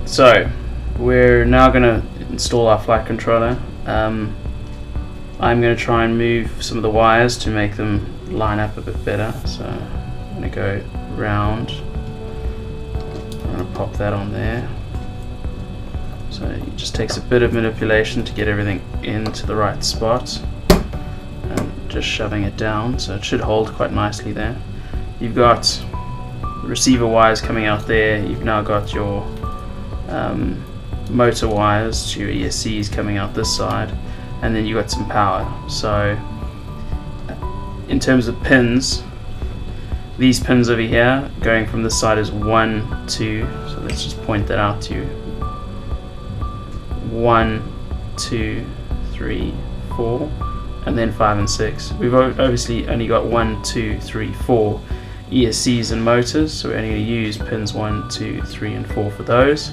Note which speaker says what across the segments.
Speaker 1: So we're now going to install our flight controller. I'm going to try and move some of the wires to make them line up a bit better. So I'm going to go round. I'm going to pop that on there. So it just takes a bit of manipulation to get everything into the right spot, and just shoving it down, so it should hold quite nicely there. You've got receiver wires coming out there. You've now got your motor wires to your ESCs coming out this side, and then you've got some power. So in terms of pins, these pins over here going from this side is 1, 2, so let's just point that out to you. 1, 2, 3, 4, and then 5 and 6. We've obviously only got 1, 2, 3, 4 ESCs and motors, so we're only going to use pins 1, 2, 3, and 4 for those.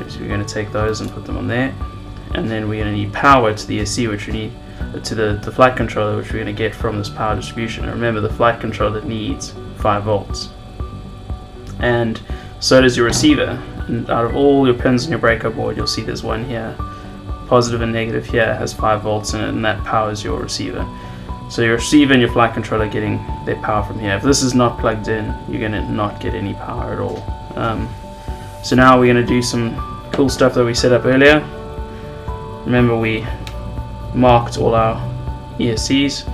Speaker 1: So we're going to take those and put them on there, and then we're going to need power to the ESC, which we need to the flight controller, which we're going to get from this power distribution. And remember, the flight controller needs 5 volts, and so does your receiver. And out of all your pins on your breaker board, you'll see there's one here, positive and negative here, has 5 volts in it, and that powers your receiver. So your receiver and your flight controller are getting their power from here. If this is not plugged in, you're going to not get any power at all. So now we're going to do some cool stuff that we set up earlier. Remember, we marked all our ESCs.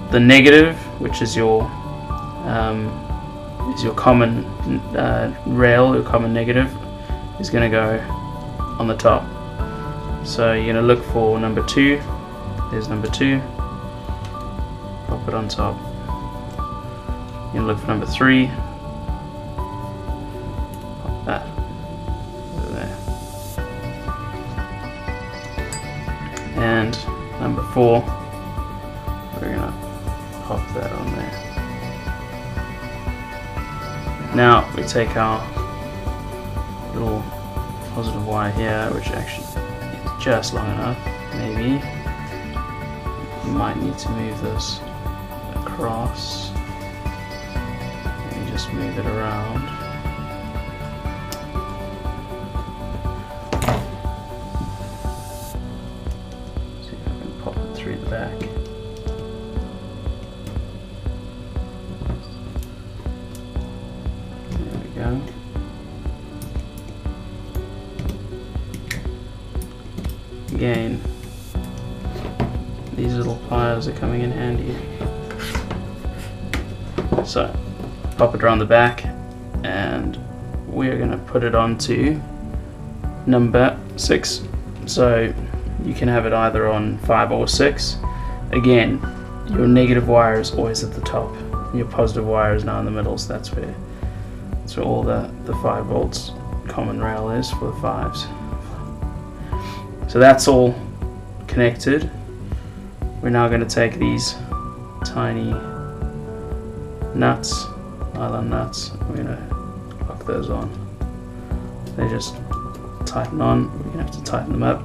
Speaker 1: The negative, which is your common rail, your common negative, is going to go on the top. So you're going to look for number 2. There's number 2. Pop it on top. You're going to look for number 3. Pop that over there. And number 4, we're going to pop that on there. Now we take our little positive wire here, which actually is just long enough. Maybe you might need to move this across. Maybe just move it around. See if I can pop it through the back. Again, these little pliers are coming in handy. So, pop it around the back, and we're going to put it onto number 6. So, you can have it either on 5 or 6. Again, your negative wire is always at the top, and your positive wire is now in the middle, so that's where all the 5 volts common rail is for the 5s. So that's all connected. We're now going to take these tiny nuts, nylon nuts, and we're going to lock those on. They just tighten on. We're going to have to tighten them up.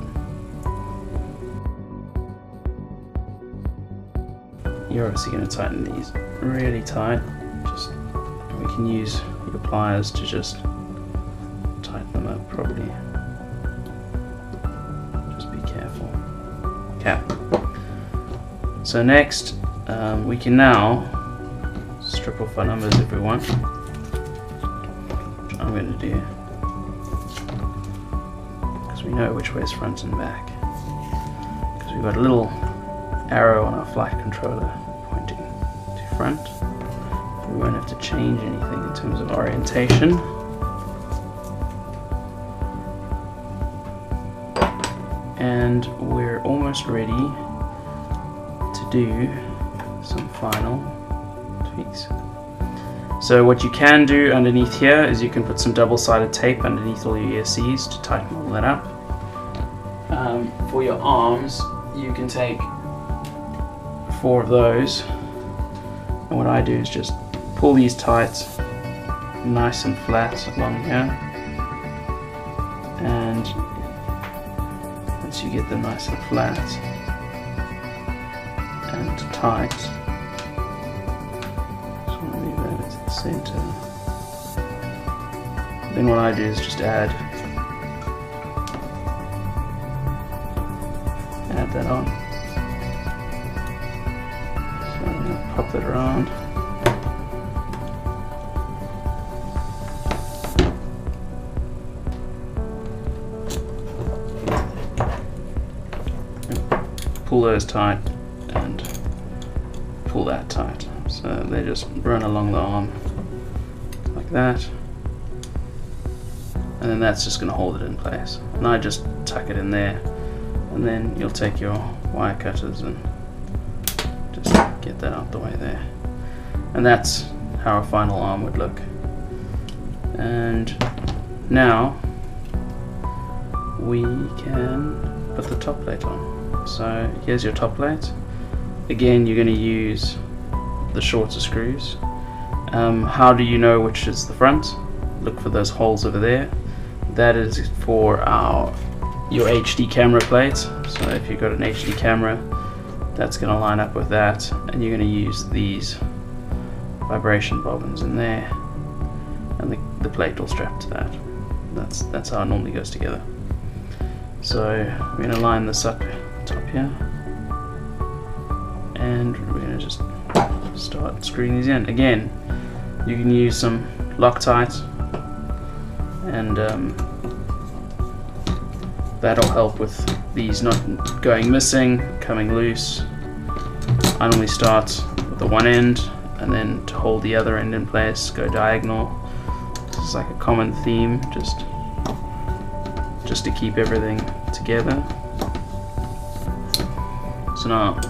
Speaker 1: You're obviously going to tighten these really tight. We can use your pliers to just tighten them up properly. Just be careful. Okay. So next, we can now strip off our numbers if we want, which I'm going to do, because we know which way is front and back. Because we've got a little arrow on our flight controller pointing to front. We won't have to change anything in terms of orientation. And we're almost ready to do some final tweaks. So what you can do underneath here is you can put some double-sided tape underneath all your ESCs to tighten all that up. For your arms, you can take 4 of those, and what I do is just pull these tight, nice and flat along here, and once you get them nice and flat and tight, just want to move that into the center. Then what I do is just add slide that on. So I'm going to pop that around. Pull those tight and pull that tight. So they just run along the arm like that. And then that's just going to hold it in place. And I just tuck it in there, and then you'll take your wire cutters and just get that out the way there. And that's how a final arm would look. And now we can put the top plate on. So here's your top plate. Again, you're going to use the shorter screws. How do you know which is the front? Look for those holes over there. That is for your HD camera plate. So if you've got an HD camera, that's going to line up with that, and you're going to use these vibration bobbins in there, and the plate will strap to that. That's how it normally goes together. So we're going to line this up top here, and we're going to just start screwing these in. Again, you can use some Loctite, and that'll help with these not going missing, coming loose. I normally start with the one end, and then to hold the other end in place, go diagonal. This is like a common theme, just to keep everything together. So now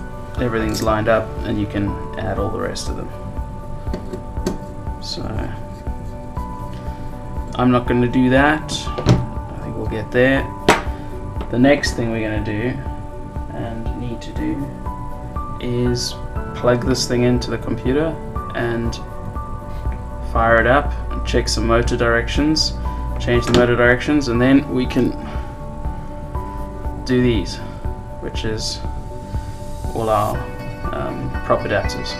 Speaker 1: everything's lined up, and you can add all the rest of them. So I'm not going to do that. I think we'll get there. The next thing we're going to do and need to do is plug this thing into the computer and fire it up and check some motor directions, change the motor directions, and then we can do these, which is all our prop adapters.